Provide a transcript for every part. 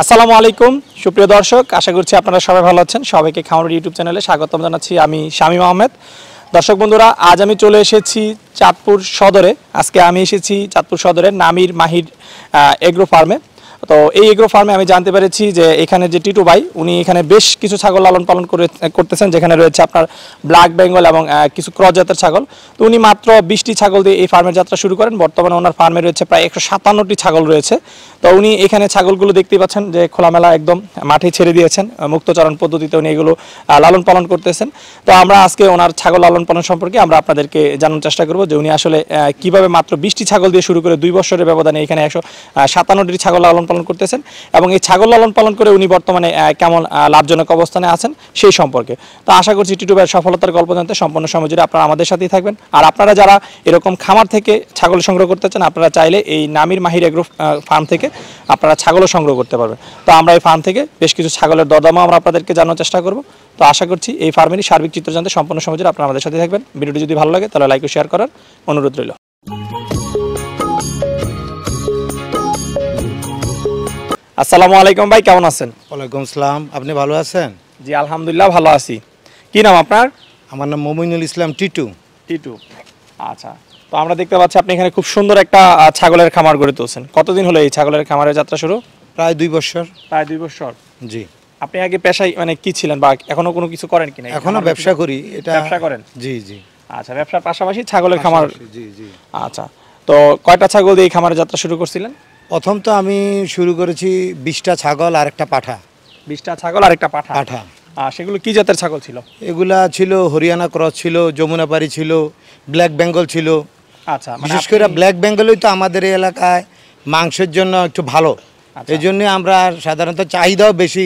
আসসালামু আলাইকুম সুপ্রিয় দর্শক, আশা করছি আপনারা সবাই ভালো আছেন। সবাইকে খামার ইউটিউব চ্যানেলে স্বাগতম জানাচ্ছি। আমি শামীম আহমেদ। দর্শক বন্ধুরা, আজ আমি চলে এসেছি চাঁদপুর সদরে। আজকে আমি এসেছি চাঁদপুর সদরের নামির মাহির এগ্রো ফার্মে। তো এই এগ্রো ফার্মে আমি জানতে পেরেছি যে এখানে যে টিটু ভাই, উনি এখানে বেশ কিছু ছাগল লালন পালন করতেছেন, যেখানে রয়েছে আপনার ব্ল্যাক বেঙ্গল এবং কিছু ক্রস জাতের ছাগল। তো উনি মাত্র 20টি ছাগল দিয়ে এই ফার্মের যাত্রা শুরু করেন। বর্তমানে ওনার ফার্মে রয়েছে প্রায় 157টি ছাগল রয়েছে। তো উনি এখানে ছাগলগুলো দেখতেই পাচ্ছেন যে খোলামেলা একদম মাঠে ছেড়ে দিয়েছেন, মুক্তচারণ পদ্ধতিতে উনি এগুলো লালন পালন করতেছেন। তো আমরা আজকে ওনার ছাগল লালন পালন সম্পর্কে আমরা আপনাদেরকে জানার চেষ্টা করব যে উনি আসলে কিভাবে মাত্র 20টি ছাগল দিয়ে শুরু করে 2 বছরের ব্যবধানে এখানে 157টি ছাগল লালন পালন করতেছেন, এবং এই ছাগল লালন পালন করে উনি বর্তমানে কেমন লাভজনক অবস্থানে আছেন সেই সম্পর্কে। তো আশা করছি টিটু ভাইয়ের সফলতার গল্প জানতে সম্পূর্ণ সময় জুড়ে আপনারা আমাদের সাথেই থাকবেন। আর আপনারা যারা এরকম খামার থেকে ছাগল সংগ্রহ করতে চান, আপনারা চাইলে এই নামির মাহির এগ্রো ফার্ম থেকে আপনারা ছাগলও সংগ্রহ করতে পারবেন। তো আমরা এই ফার্ম থেকে বেশ কিছু ছাগলের দরদামও আমরা আপনাদেরকে জানার চেষ্টা করব। তো আশা করছি এই ফার্মেরই সার্বিক চিত্র জানতে সম্পূর্ণ সময় জুড়ে আপনারা আমাদের সাথে থাকবেন। ভিডিওটি যদি ভালো লাগে তাহলে লাইক ও শেয়ার করার অনুরোধ রইল। আসসালামু আলাইকুম ভাই, কেমন আছেন? ওয়ালাইকুম আসসালাম। আপনি ভালো আছেন? জি আলহামদুলিল্লাহ ভালো আছি। কি নাম আপনার? আমার নাম মমিনুল ইসলাম টিটু। টিটু, আচ্ছা। তো আমরা দেখতে পাচ্ছি আপনি এখানে খুব সুন্দর একটা ছাগলের খামার গড়ে তুলছেন। কতদিন হলো এই ছাগলের খামারের যাত্রা শুরু? প্রায় 2 বছর। প্রায় 2 বছর। জি। আপনি আগে পেশায় মানে কি ছিলেন বা এখনো কোনো কিছু করেন কিনা? এখনো ব্যবসা করি। এটা ব্যবসা করেন? জি জি। আচ্ছা, ব্যবসার পাশাপাশি ছাগলের খামার। জি জি। আচ্ছা, তো কয়টা ছাগল দিয়ে এই খামারের যাত্রা শুরু করছিলেন? প্রথম তো আমি শুরু করেছি 20টা ছাগল আর একটা পাঠা। 20টা ছাগল আর একটা পাঠা। পাঠা। সেগুলো কি জাতের ছাগল ছিল? এগুলা ছিল হরিয়ানা ক্রস ছিল, যমুনাপাড়ি ছিল, ব্ল্যাক বেঙ্গল ছিল। আচ্ছা, বিশেষ করে ব্ল্যাক বেঙ্গলই তো আমাদের এই এলাকায় মাংসের জন্য একটু ভালো। এই জন্য আমরা সাধারণত চাহিদাও বেশি।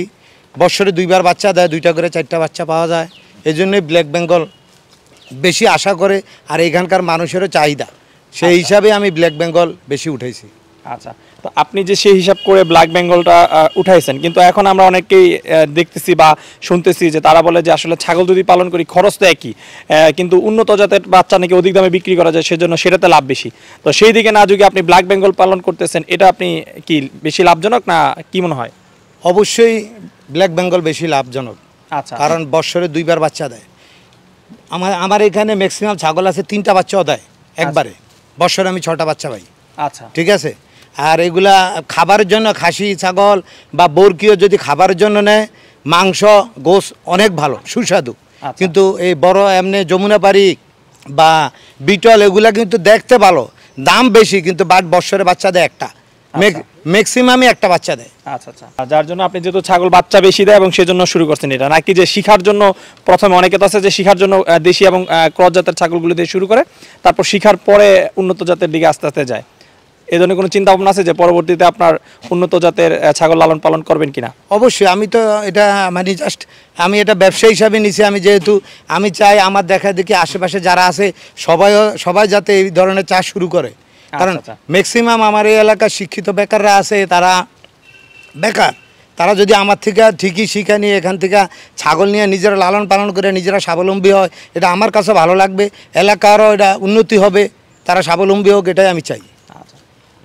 বছরে 2বার বাচ্চা দেয়, 2টা করে 4টা বাচ্চা পাওয়া যায়। এই জন্যই ব্ল্যাক বেঙ্গল বেশি আশা করে, আর এখানকার মানুষেরও চাহিদা, সেই হিসাবে আমি ব্ল্যাক বেঙ্গল বেশি উঠাইছি। আচ্ছা, তো আপনি যে সেই হিসাব করে ব্ল্যাক বেঙ্গলটা উঠাইছেন, কিন্তু এখন আমরা অনেকেই দেখতেছি বা শুনতেছি যে তারা বলে যে আসলে ছাগল যদি পালন করি খরচ তো একই, কিন্তু উন্নত জাতের বাচ্চা নাকি অধিক দামে বিক্রি করা যায়, সেজন্য সেটাতে লাভ বেশি। তো সেই দিকে না যদি আপনি ব্ল্যাক বেঙ্গল পালন করতেছেন, এটা আপনি কি বেশি লাভজনক না কি মনে হয়? অবশ্যই ব্ল্যাক বেঙ্গল বেশি লাভজনক। আচ্ছা, কারণ বছরে 2বার বাচ্চা দেয়। আমার এখানে ম্যাক্সিমাম ছাগল আছে 3টা বাচ্চাও দেয় একবারে। বছরে আমি 6টা বাচ্চা পাই। আচ্ছা, ঠিক আছে। আর এগুলা খাবারের জন্য, খাসি ছাগল বা বরকিও যদি খাবারের জন্য নেয়, মাংস গোশ অনেক ভালো, সুস্বাদু। কিন্তু এই বড় এমনি যমুনাপাড়ি বা বিটল এগুলা কিন্তু দেখতে ভালো, দাম বেশি, কিন্তু বছরে বাচ্চা দেয় একটা, ম্যাক্সিমামই একটা বাচ্চা দেয়। আচ্ছা আচ্ছা। যার জন্য আপনি যেহেতু ছাগল বাচ্চা বেশি দেয় এবং সেজন্য শুরু করছেন এটা, নাকি যে শিখার জন্য প্রথমে অনেকে তো আছে যে শিখার জন্য দেশি এবং ক্রস জাতের ছাগলগুলো দিয়ে শুরু করে, তারপর শিখার পরে উন্নত জাতের দিকে আস্তে আস্তে যায়? এই ধরনের কোনো চিন্তা ভাবনা আছে যে পরবর্তীতে আপনার উন্নত জাতের ছাগল লালন পালন করবেন কিনা? অবশ্যই। আমি তো এটা মানে আমি এটা ব্যবসা হিসাবে নিছি। আমি যেহেতু আমি চাই আমার দেখা দেখি আশেপাশে যারা আছে সবাই যাতে এই ধরনের চাষ শুরু করে। কারণ ম্যাক্সিমাম আমার এই এলাকার শিক্ষিত বেকাররা আছে, তারা বেকার। তারা যদি আমার থেকে ঠিকই শিক্ষা নিয়ে এখান থেকে ছাগল নিয়ে নিজেরা লালন পালন করে নিজেরা স্বাবলম্বী হয়, এটা আমার কাছে ভালো লাগবে, এলাকারও এটা উন্নতি হবে, তারা স্বাবলম্বী হোক, এটাই আমি চাই।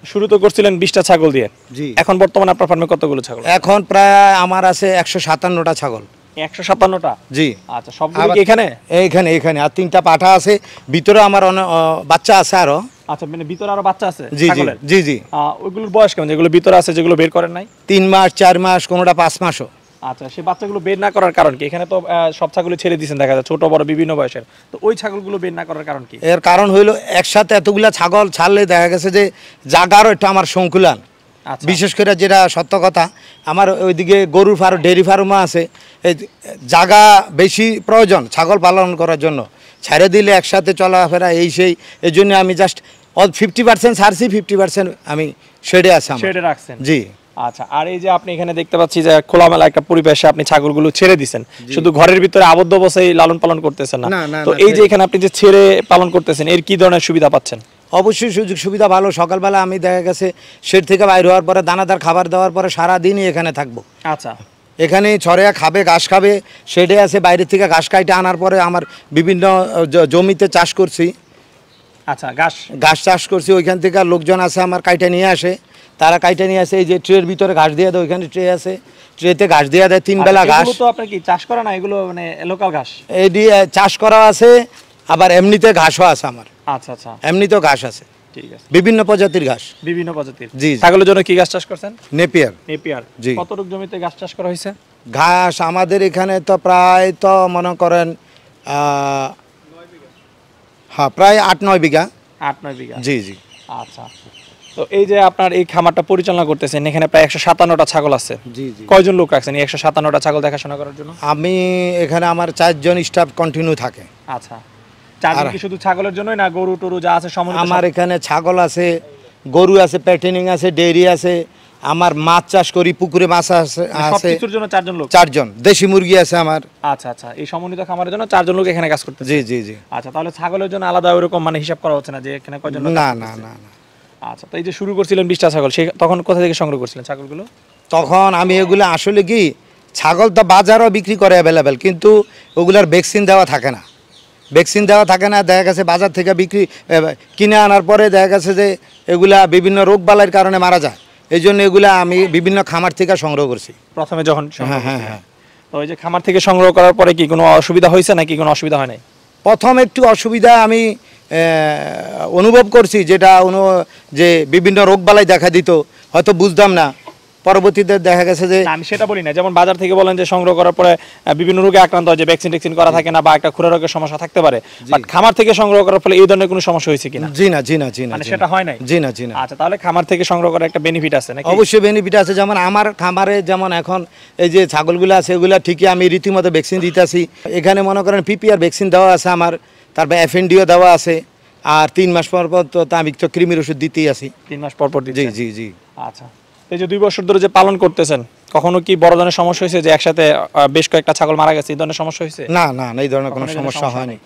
শুরু তো করছিলেন 20টা ছাগল দিয়ে। জি। এখন বর্তমানে আপনার ফার্মে কতগুলো ছাগল? এখন প্রায় আমার আছে 157টা ছাগল। 157টা? জি। আচ্ছা, সবগুলো কি এখানে? এখানে আর 3টা পাঠা আছে, ভিতরে আমার বাচ্চা আছে আরো। আচ্ছা, মানে ভিতরে আরো বাচ্চা আছে? জি জি জি জি। ওইগুলোর বয়স কেমন, যেগুলো ভিতরে আছে, যেগুলো বের করেন নাই? 3 মাস 4 মাস, কোনোটা 5 মাসও। আচ্ছা, সেই বাচ্চাগুলো বের না করার কারণ কি? এখানে তো সব ছাগল ছেড়ে দিয়েছেন, দেখা যায় ছোট বড় বিভিন্ন বয়সের, তো ওই ছাগলগুলো বের না করার কারণ কি? এর কারণ হইলো একসাথে এতগুলা ছাগল ছাড়লে দেখা গেছে যে জাগারও একটা আমার সংকুলান। বিশেষ করে যেটা সত্য কথা, আমার ওইদিকে গরুর ফার্ম, ডেয়ারি ফার্মও আছে, এই জাগা বেশি প্রয়োজন ছাগল পালন করার জন্য। ছেড়ে দিলে একসাথে চলাফেরা এই সেই, এই জন্য আমি জাস্ট 50% ছাড়ছি, 50% আমি শেডে আছি। শেডে রাখছেন? জি। আচ্ছা, আর এই যে আপনি এখানে দেখতে পাচ্ছি যে খোলামেলা একটা পরিবেশে আপনি ছাগলগুলো ছেড়ে দিয়েছেন, শুধু ঘরের ভিতরে আবদ্ধ অবস্থায় লালন পালন করতেছেন না। তো এই যে এখানে আপনি যে ছেড়ে পালন করতেছেন, এর কি ধরনের সুবিধা পাচ্ছেন? অবশ্যই সুযোগ সুবিধা ভালো। সকালবেলা আমি দেখা গেছে শেড থেকে বাইরে হওয়ার পরে দানাদার খাবার দেওয়ার পরে সারাদিনই এখানে থাকবো। আচ্ছা, এখানে ছড়িয়া খাবে, ঘাস খাবে, শেডে আছে, বাইরে থেকে ঘাস কাইটে আনার পরে আমার বিভিন্ন জমিতে চাষ করছি। আচ্ছা, ঘাস চাষ করছি, ওইখান থেকে লোকজন আছে আমার কাইটে নিয়ে আসে, তারা কাইটা নিয়ে আসে, এই যে ট্রের ভিতরে ঘাস দিয়ে দেয়, ওইখানে ট্রে আছে, ট্রেতে ঘাস দিয়ে দেয় 3 বেলা ঘাস। তো আপনার কি চাষ করা না, এগুলো মানে লোকাল ঘাস? এই দিয়ে চাষ করা আছে, আবার এমনিতে ঘাসও আছে আমার। আচ্ছা আচ্ছা, এমনিতেও ঘাস আছে, ঠিক আছে, বিভিন্ন প্রজাতির ঘাস। বিভিন্ন প্রজাতির। জি। ছাগলের জন্য কি ঘাস চাষ করছেন? নেপিয়ার। নেপিয়ার। জি। কতটুকু জমিতে ঘাস চাষ করা হয়েছে? ঘাস আমাদের এখানে তো প্রায় তো মনে করেন হ্যাঁ প্রায় 8-9 বিঘা। 8-9 বিঘা। জি জি। আচ্ছা, তো এই যে আপনার এই খামারটা পরিচালনা করতেছেন, এখানে প্রায় 157টা ছাগল আছে। জি জি। কয়জন লোক রাখছেন এই 157টা ছাগল দেখাশোনা করার জন্য? আমি এখানে আমার 4 জন স্টাফ কন্টিনিউ থাকে। আচ্ছা, 4 জন কি শুধু ছাগলের জন্যই না গরু টরু যা আছে সমন্বিত? আমার এখানে ছাগল আছে, গরু আছে, প্যাটেনিং আছে, ডেইরি আছে, আমার মাছ চাষ করি, পুকুরে মাছ আছে। সবকিছুর জন্য 4 জন লোক? 4 জন। দেশি মুরগি আছে আমার। আচ্ছা আচ্ছা, এই সমন্বিত খামারের জন্য 4 জন লোক এখানে কাজ করতেছে? জি জি জি। আচ্ছা, তাহলে ছাগলের জন্য আলাদা ওরকম মানে হিসাব করা হচ্ছে না যে এখানে কয়জন লোক? না না না না। আচ্ছা, তো এই যে শুরু করছিলেন 20টা ছাগল, সেই তখন কোথা থেকে সংগ্রহ করছিলেন ছাগলগুলো? তখন আমি এগুলো আসলে কি, ছাগল তো বাজারও বিক্রি করে অ্যাভেলেবেল, কিন্তু ওগুলার ভ্যাকসিন দেওয়া থাকে না। ভ্যাকসিন দেওয়া থাকে না, দেখা গেছে বাজার থেকে কিনে আনার পরে দেখা গেছে যে এগুলা বিভিন্ন রোগবালাইয়ের কারণে মারা যায়। এই জন্য এগুলা আমি বিভিন্ন খামার থেকে সংগ্রহ করছি প্রথমে যখন? হ্যাঁ হ্যাঁ হ্যাঁ। তো ওই যে খামার থেকে সংগ্রহ করার পরে কি কোনো অসুবিধা হয়েছে নাকি কোনো অসুবিধা হয় নাই? প্রথম একটু অসুবিধা আমি অনুভব করছি, যেটা যে বিভিন্ন রোগবালাই দেখা দিত, হয়তো বুঝতাম না, পরবর্তীতে দেখা গেছে যে আমি সেটা বলি না, যেমন বাজার থেকে বলেন যে সংগ্রহ করার পরে বিভিন্ন রোগে আক্রান্ত হয়, যে ভ্যাকসিন ট্যাকসিন করা থাকে না বা একটা খুরা রোগের সমস্যা থাকতে পারে, বাট খামার থেকে সংগ্রহ করার ফলে এই ধরনের কোনো সমস্যা হয়েছে কিনা? জি না জি না জি না, মানে সেটা হয় নাই? জি না জি না। আচ্ছা, তাহলে খামার থেকে সংগ্রহ করার একটা বেনিফিট আছে নাকি? অবশ্যই বেনিফিট আছে। যেমন আমার খামারে যেমন এখন এই যে ছাগলগুলো আছে, এগুলা ঠিকই আমি রীতিমতো ভ্যাকসিন দিতেছি। এখানে মনে করেন পিপিআর ভ্যাকসিন দেওয়া আছে আমার, তারপর এফএনডিও দেওয়া আছে, আর 3 মাস পর পর তো আমি তো কৃমির ওষুধ দিতেই আছি। 3 মাস পর পর জি দিচ্ছেন? জি জি। আচ্ছা, এই যে 2 বছর ধরে যে পালন করতেছেন, কখনো কি বড় ধরনের সমস্যা হয়েছে যে একসাথে বেশ কয়েকটা ছাগল মারা গেছে, এই ধরনের সমস্যা হয়েছে? না না না, এই ধরনের কোনো সমস্যা হয়নি।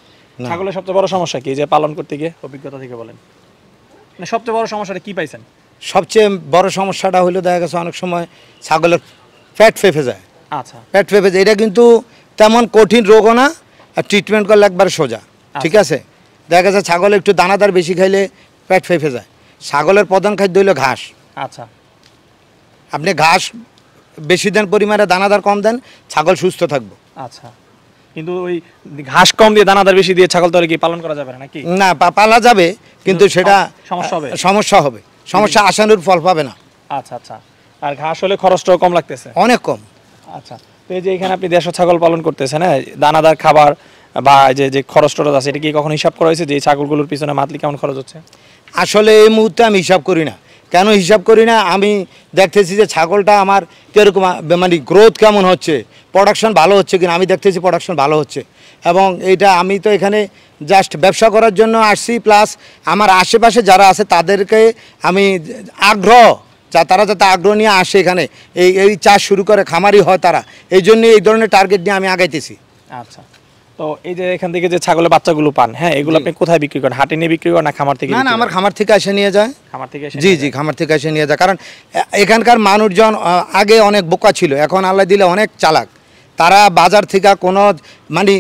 ছাগলের সবচেয়ে বড় সমস্যা কি যে পালন করতে গিয়ে অভিজ্ঞতা থেকে বলেন, মানে সবচেয়ে বড় সমস্যাটা কি পাইছেন? সবচেয়ে বড় সমস্যাটা হলো দেখা গেছে অনেক সময় ছাগলের পেট ফেঁপে যায়। আচ্ছা, পেট ফেঁপে যায়, এটা কিন্তু তেমন কঠিন রোগও না, আর ট্রিটমেন্ট করলে একবারে সোজা। ঠিক আছে, দেখা গেছে ছাগল একটু দানাদার বেশি খাইলে পেট ফেঁপে যায়। ছাগলের প্রধান খাদ্য হলো ঘাস। আচ্ছা, আপনি ঘাস বেশি দেন পরিমাণে, দানাদার কম দেন, ছাগল সুস্থ থাকবে। আচ্ছা, কিন্তু ওই ঘাস কম দিয়ে দানাদার বেশি দিয়ে ছাগল তো আর কি পালন করা যাবে না নাকি? না, পালা যাবে, কিন্তু সেটা সমস্যা হবে। সমস্যা আশানুরূপ ফল পাবে না। আচ্ছা আচ্ছা, আর ঘাস হলে খরচটাও কম লাগতেছে? অনেক কম। আচ্ছা, তো এই যে এখানে আপনি দেশীয় ছাগল পালন করতেছেন, হ্যাঁ, দানাদার খাবার বা যে যে খরচ টরচ আছে, এটা কি কখনো হিসাব করা হয়েছে যে এই ছাগলগুলোর পিছনে মান্থলি কেমন খরচ হচ্ছে? আসলে এই মুহূর্তে আমি হিসাব করি না। কেন হিসাব করি না, আমি দেখতেছি যে ছাগলটা আমার কীরকম মানে গ্রোথ কেমন হচ্ছে, প্রোডাকশন ভালো হচ্ছে কিনা। আমি দেখতেছি প্রোডাকশন ভালো হচ্ছে, এবং এইটা আমি তো এখানে জাস্ট ব্যবসা করার জন্য আসছি, প্লাস আমার আশেপাশে যারা আছে তাদেরকে আমি তারা যাতে আগ্রহ নিয়ে আসে এখানে, এই চাষ শুরু করে, খামারি হয় তারা, এই জন্য এই ধরনের টার্গেট নিয়ে আমি আগাইতেছি। আচ্ছা, তো এই যে এখান থেকে যে ছাগলের বাচ্চাগুলো পান, হ্যাঁ, এগুলো আপনি কোথায় বিক্রি করেন? হাটে নিয়ে বিক্রি করেন না খামার থেকে? না, আমার খামার থেকে এসে নিয়ে যায়। খামার থেকে? জি জি, খামার থেকে এসে নিয়ে যায়। কারণ এখানকার মানুষজন আগে অনেক বোকা ছিল, এখন আল্লাহ দিলে অনেক চালাক। তারা বাজার থেকে কোনো মানে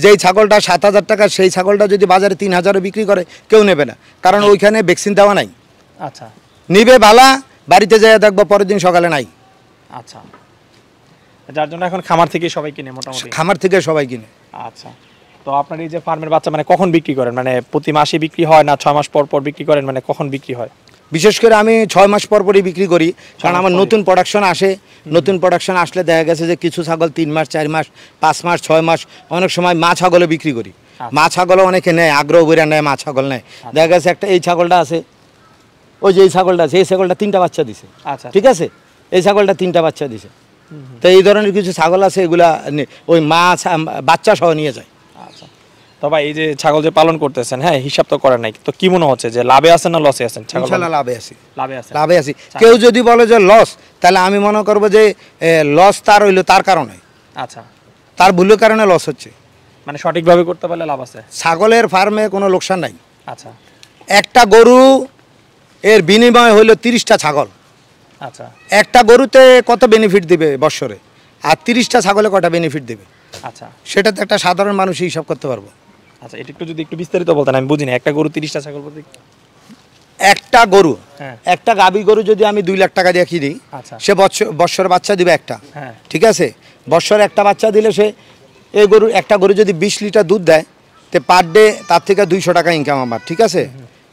যেই ছাগলটা 7,000 টাকা, সেই ছাগলটা যদি বাজারে 3,000 বিক্রি করে, কেউ নেবে না, কারণ ওইখানে ভ্যাকসিন দেওয়া নাই। আচ্ছা, নিবে বালা, বাড়িতে যাই দেখবো পরের দিন সকালে নাই। আচ্ছা, যার জন্য এখন খামার থেকে সবাই কিনে মোটামুটি? খামার থেকে সবাই কিনে। আচ্ছা, তো আপনার এই যে ফার্মের বাচ্চা মানে কখন বিক্রি করেন? মানে প্রতি মাসে বিক্রি হয় না 6 মাস পর পর বিক্রি করেন? মানে কখন বিক্রি হয়? বিশেষ করে আমি 6 মাস পর পরই বিক্রি করি, কারণ আমার নতুন প্রোডাকশন আসে। নতুন প্রোডাকশন আসলে দেখা গেছে যে কিছু ছাগল 3 মাস, 4 মাস, 5 মাস, 6 মাস, অনেক সময় মা ছাগলও বিক্রি করি। মা ছাগলও অনেকে নেয়, আগ্রহ করে নেয়, মা ছাগল নেয়। দেখা গেছে একটা এই ছাগলটা আছে, ওই যে এই ছাগলটা আছে, এই ছাগলটা 3টা বাচ্চা দিছে। আচ্ছা, ঠিক আছে, এই ছাগলটা 3টা বাচ্চা দিছে। তো এই ধরনের কিছু ছাগল আছে, এগুলা ওই মা বাচ্চা সহ নিয়ে যায়। আচ্ছা, তো ভাই এই যে ছাগল যে পালন করতেছেন, হ্যাঁ, হিসাব তো করেন নাই, তো কি মনে হচ্ছে যে লাভে আছেন না লসে আছেন? ইনশাআল্লাহ লাভে আছি। লাভে আছেন? লাভে আছি। কেউ যদি বলে যে লস, তাহলে আমি মনে করবো যে লস তার হইলো তার কারণে, আচ্ছা, তার ভুলের কারণে লস হচ্ছে। মানে সঠিকভাবে করতে পারলে লাভ আছে? ছাগলের ফার্মে কোনো লোকসান নাই। আচ্ছা, একটা গরু এর বিনিময় হইলো 30টা ছাগল। আচ্ছা, একটা গরুতে কত বেনিফিট দিবে বৎসরে, আর 30টা ছাগলে কটা বেনিফিট দিবে, আচ্ছা, সেটা তো একটা সাধারণ মানুষ হিসাব করতে পারবো। আচ্ছা, এটা একটু যদি একটু বিস্তারিত বলতেন, আমি বুঝিনি। একটা গরু 30টা ছাগল বলতে? একটা গরু হ্যাঁ। একটা গাভী গরু যদি আমি 2 লাখ টাকা দিয়ে কিনি, আচ্ছা। সে বৎসর বাচ্চা দিবে একটা, হ্যাঁ। ঠিক আছে, বৎসর একটা বাচ্চা দিলে সে এই গরু একটা গরু যদি 20 লিটার দুধ দেয়, তো পার ডে তার থেকে 200 টাকা ইনকাম আমার, ঠিক আছে,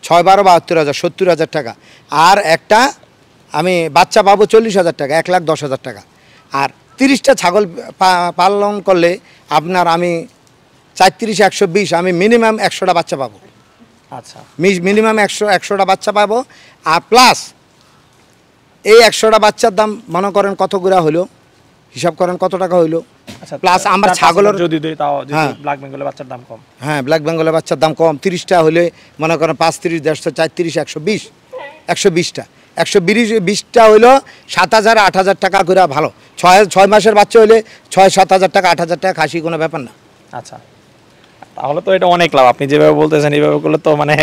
6 12 72,000 70,000 টাকা। আর একটা আমি বাচ্চা পাবো 40,000 টাকা, 1,10,000 টাকা। আর 30টা ছাগল পালন করলে আপনার আমি 34 120 আমি মিনিমাম 100টা বাচ্চা পাবো, আচ্ছা মিনিমাম 100টা বাচ্চা পাবো। আর প্লাস এই 100টা বাচ্চার দাম মনে করেন কত করে হলো, হিসাব করেন কত টাকা হইলো। আচ্ছা প্লাস আমার 4-5 ছাগলের যদি দেই তাও যদি হ্যাঁ। ব্ল্যাক বেঙ্গলের বাচ্চার দাম কম। হ্যাঁ, ব্ল্যাক বেঙ্গলের বাচ্চার দাম কম, 30টা হলে মনে করেন 5 30 150 34 120 120টা 120টা হইলো 7,000 8,000 টাকা করে ভালো। 6 মাসের বাচ্চা হইলে 6-7,000 টাকা 8,000 টাকা খাসি কোনো ব্যাপার না। আচ্ছা, তাহলে তো এটা অনেক লাভ। আপনি যেভাবে বলতেছেন এইভাবে করলে তো মানে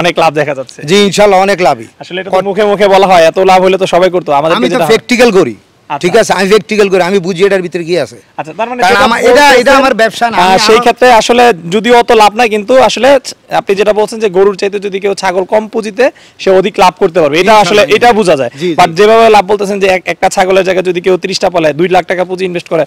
অনেক লাভ দেখা যাচ্ছে। জি ইনশাআল্লাহ অনেক লাভই। আসলে এটা তো মুখে মুখে বলা হয়, এত লাভ হলে তো সবাই করতো। আমাদের আমি তো প্র্যাকটিক্যাল করি, ঠিক আছে, আমি প্র্যাকটিক্যাল করি, আমি বুঝি এটার ভিতরে কি আছে। আচ্ছা, তার মানে কারণ এটা আমার ব্যবসা না। সেই ক্ষেত্রে আসলে যদিও অত লাভ নাই, কিন্তু আসলে আপনি যেটা বলছেন যে গরুর চাইতে যদি কেউ ছাগল কম পুঁজিতে সে অধিক লাভ করতে পারবে, এটা আসলে এটা বোঝা যায়। জি, জি। বাট যেভাবে লাভ বলতেছেন যে একটা ছাগলের জায়গায় যদি কেউ 30টা পালে 2 লাখ টাকা পুঁজি ইনভেস্ট করে,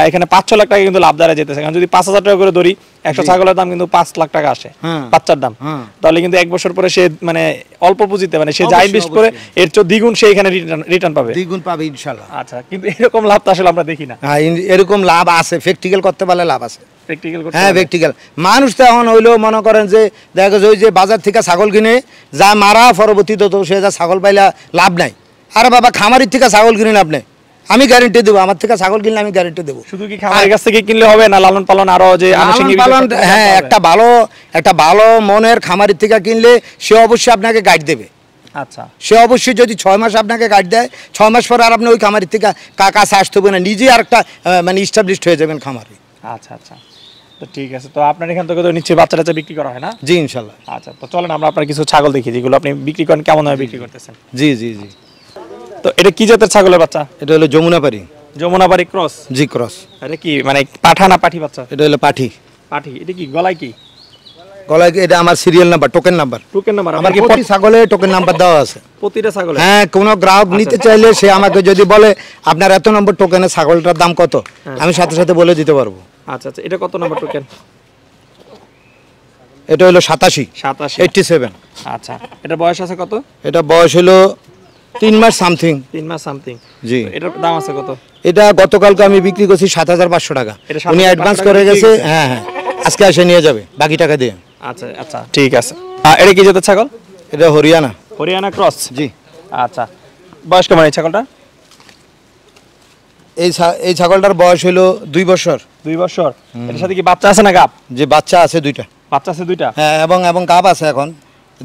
এখানে 5-6 লাখ টাকা কিন্তু লাভ দ্বারা যেতেছে। কারণ যদি 5,000 টাকা করে ধরি, 100 ছাগলের দাম কিন্তু 5 লাখ টাকা আসে, হ্যাঁ। বাচ্চার দাম। হ্যাঁ। তাহলে কিন্তু 1 বছর পরে সে মানে অল্প পুঁজিতে মানে সে যা অবশ্যই, ইনভেস্ট করে এর চেয়ে দ্বিগুণ সে এখানে রিটার্ন পাবে। দ্বিগুণ পাবে ইনশাআল্লাহ। আচ্ছা, কিন্তু এরকম লাভ তো আসলে আমরা দেখি না। হ্যাঁ, এরকম লাভ আছে, প্র্যাকটিক্যাল করতে পারলে লাভ আছে। প্র্যাকটিক্যাল করতে হ্যাঁ হবে। প্র্যাকটিক্যাল। মানুষ তো এখন হইলো মনে করেন যে দেখা যায় ওই যে বাজার থেকে ছাগল কিনে যা মারা পরবর্তীতে তো সে যা ছাগল পাইলা লাভ নাই। আরে বাবা, খামারির থেকে ছাগল কিনে লাভ নাই, আমি গ্যারেন্টি দেবো, আমার থেকে ছাগল কিনলে আমি গ্যারেন্টি দেবো। শুধু কি খামারের কাছ থেকে কিনলে হবে না, লালন পালন আরো যে আনুষঙ্গিক পালন, বিষয় করতে হ্যাঁ, হবে? একটা ভালো মনের খামারির থেকে কিনলে সে অবশ্যই আপনাকে গাইড দেবে। আচ্ছা, সে অবশ্যই যদি 6 মাস আপনাকে গাইড দেয়, 6 মাস পরে আর আপনি ওই খামারির থেকে কাছে আসতে হবে না, নিজে আর একটা মানে ইস্টাবলিশড হয়ে যাবেন খামারি। আচ্ছা আচ্ছা, তো ঠিক আছে। তো আপনার এখান থেকে তো নিশ্চয়ই বাচ্চা টাচ্চা বিক্রি করা হয় না? জি ইনশাল্লাহ। আচ্ছা, তো চলেন আমরা আপনার কিছু ছাগল দেখি যেগুলো আপনি বিক্রি করেন, কেমন ভাবে বিক্রি করতেছেন। জি জি জি। তো এটা কি জাতের ছাগলের বাচ্চা? এটা হলো যমুনাপাড়ি। যমুনাবাড়ি ক্রস? জি ক্রস। এটা কি মানে পাঠা না পাঠি বাচ্চা? এটা হলো পাঠি। পাঠি। এটা কি গলায় কি? গলায় এটা আমার serial number, token number. Token number? আমার কি প্রতি ছাগলে টোকেন নাম্বার দেওয়া আছে প্রতিটা ছাগলে? হ্যাঁ, কোনো গ্রাহক নিতে চাইলে সে আমাকে যদি বলে আপনার এত নম্বর টোকেনে ছাগলটার দাম কত, আমি সাথে সাথে বলে দিতে পারবো। আচ্ছা আচ্ছা, এটা কত নম্বর টোকেন? এটা হলো 87 87। আচ্ছা, এটা বয়স আছে কত? এটা বয়স হলো 3 মাস সামথিং। 3 মাস সামথিং। জি। এটার দাম আছে কত? এটা গতকালকে আমি বিক্রি করছি 7,500 টাকা। এটা উনি 7,500 অ্যাডভান্স টাকা করে বিক্রি গেছে। করছে? হ্যাঁ হ্যাঁ, আজকে এসে নিয়ে যাবে বাকি টাকা দিয়ে। আচ্ছা আচ্ছা, ঠিক আছে। এটা কি জাতের ছাগল? এটা হরিয়ানা। হরিয়ানা ক্রস? জি। আচ্ছা, বয়স কেমন এই ছাগলটা? এই ছাগলটার বয়স হলো 2 বছর। 2 বছর। এর সাথে কি বাচ্চা আছে না গাব? যে বাচ্চা আছে 2টা। বাচ্চা আছে 2টা? হ্যাঁ, এবং গাব আছে এখন।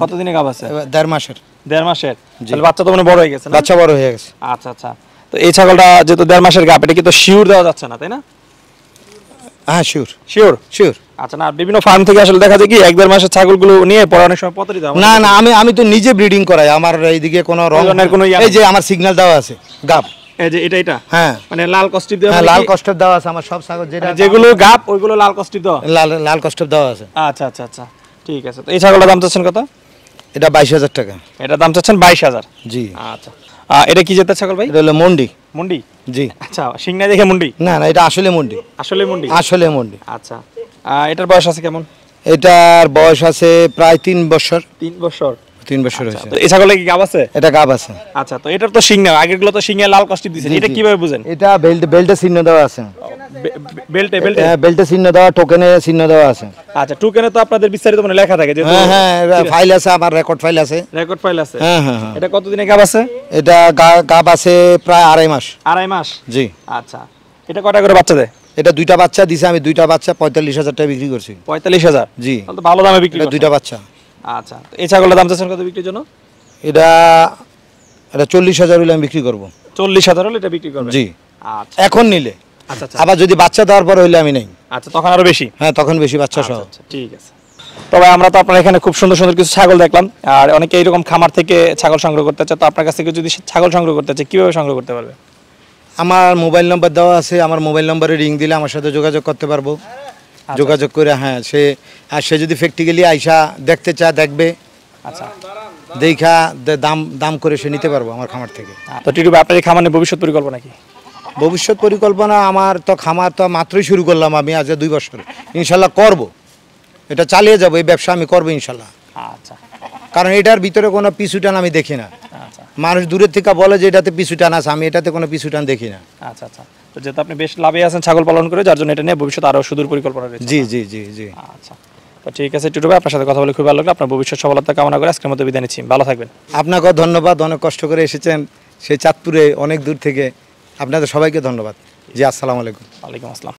কতদিনে গাব আছে? 1.5 মাসের। 1.5 মাসের? তাহলে বাচ্চা তো মানে বড় হয়ে গেছে না? বাচ্চা বড় হয়ে গেছে। আচ্ছা আচ্ছা, তো এই ছাগলটা যেহেতু 1.5 মাসের গাব, এটা কি তো শিওর দেওয়া যাচ্ছে না, তাই না? হ্যাঁ শিওর শিওর শিওর। আচ্ছা, না বিভিন্ন ফার্ম থেকে আসলে দেখা যায় কি 1-1.5 মাসের ছাগলগুলো নিয়ে পরে অনেক সময় পতরি দেয়। না না, আমি তো নিজে ব্রিডিং করাই। আমার এইদিকে কোনো রং কোনো ইয়া এই যে আমার সিগন্যাল দেওয়া আছে গাব। এই যে এটা হ্যাঁ মানে লাল কস্টিপ দেওয়া? হ্যাঁ, লাল কস্টেপ দেওয়া আছে আমার সব ছাগল, যেটা যেগুলো গাব ওইগুলো লাল কস্টিপ দেওয়া? লাল কস্টেপ দেওয়া আছে। আচ্ছা আচ্ছা আচ্ছা, ঠিক আছে। তো এই ছাগলটার দাম চাচ্ছেন কত? এটা 22,000 টাকা। এটা দাম চাচ্ছেন 22,000? জি। আচ্ছা, এটা কি জাতের ছাগল ভাই? এটা হলো মন্ডি। মুন্ডি? জি। আচ্ছা, সিংনা দেখে মুন্ডি? না না, এটা আসলে মন্ডি। আসলে মুন্ডি? আসলে মন্ডি। আচ্ছা, এটার বয়স আছে কেমন? এটার বয়স আছে প্রায় 3 বছর। 3 বছর? 3 বছর হয়েছে। তো এই ছাগলে কি গাব আছে? এটা গাব আছে। আচ্ছা, তো এটার তো সিংনা, আগেরগুলো তো সিংহে লাল কস্টিপ দিয়েছেন, জি, এটা জি। কিভাবে বুঝেন? এটা বেল্টে চিহ্ন দেওয়া আছে। বেল্টে? হ্যাঁ, বেল্টে চিহ্ন দেওয়া, টোকেনে চিহ্ন দেওয়া আছে। আচ্ছা, টুকেনে তো আপনাদের বিস্তারিত মানে লেখা থাকে যে? হ্যাঁ হ্যাঁ, ফাইল আছে, আমার রেকর্ড ফাইল আছে। রেকর্ড ফাইল আছে? হ্যাঁ হ্যাঁ হ্যাঁ। এটা কতদিনে গাব আছে? এটা গাব আছে প্রায় 2.5 মাস। 2.5 মাস? জি। আচ্ছা, এটা কয়টা করে বাচ্চা দেয়? এটা 2টা বাচ্চা দিছে, আমি 2টা বাচ্চা 45,000 টাকা বিক্রি করছি। 45,000? জি। তাহলে তো ভালো দামে বিক্রি এটা করছেন। 2টা বাচ্চা। আচ্ছা, তো এই ছাগলের দাম চাচ্ছেন কত বিক্রির জন্য? এটা 40,000 হলে আমি বিক্রি করব। 40,000 হলে এটা বিক্রি করবেন? জি। আচ্ছা এখন নিলে। আচ্ছা আচ্ছা আবার যদি বাচ্চা দেওয়ার পর হইলে আমি নেই। আচ্ছা, তখন আরো বেশি? হ্যাঁ, তখন বেশি বাচ্চা সহ। আচ্ছা, ঠিক আছে। তবে আমরা তো আপনার এখানে খুব সুন্দর সুন্দর কিছু ছাগল দেখলাম, আর অনেকে এইরকম খামার থেকে ছাগল সংগ্রহ করতে চায়, তো আপনার কাছ থেকে যদি ছাগল সংগ্রহ করতে চায় কিভাবে সংগ্রহ করতে পারবে? আমার মোবাইল নম্বর দেওয়া আছে, আমার মোবাইল নম্বরে রিং দিলে আমার সাথে যোগাযোগ করতে পারবো। যোগাযোগ করে, হ্যাঁ, সে যদি প্র্যাকটিক্যালি আইসা দেখতে চায় দেখবে। আচ্ছা, দেখা দাম দাম করে সে নিতে পারবো আমার খামার থেকে। তো টিটু ভাই আপনার এই খামার নিয়ে ভবিষ্যৎ পরিকল্পনা কি? ভবিষ্যৎ পরিকল্পনা আমার তো খামার তো মাত্রই শুরু করলাম আমি, আজ 2 বছর, ইনশাল্লাহ করব, এটা চালিয়ে যাবো, এই ব্যবসা আমি করবো ইনশাল্লাহ। আচ্ছা, কারণ এটার ভিতরে কোনো পিছু টান আমি দেখি না। আচ্ছা, মানুষ দূরের থেকে বলে যে এটাতে পিছু টান আছে, আমি এটাতে কোনো পিছু টান দেখি না। আচ্ছা, আচ্ছা। তো যেহেতু আপনি বেশ লাভে আছেন ছাগল পালন করে, যার জন্য এটা নিয়ে ভবিষ্যৎ আরো সুদূর পরিকল্পনা রয়েছে। জি জি জি জি। আচ্ছা, তো ঠিক আছে টিটু ভাই, আপনার সাথে কথা বলে খুব ভালো লাগলো। আপনার ভবিষ্যৎ সফলতা কামনা করে আজকের মতো বিদায় নিচ্ছি, ভালো থাকবেন। আপনাকেও ধন্যবাদ, অনেক কষ্ট করে এসেছেন সেই চাঁদপুরে অনেক দূর থেকে, আপনাদের সবাইকে ধন্যবাদ। জি, আসসালামু আলাইকুম। ওয়ালাইকুম আসসালাম।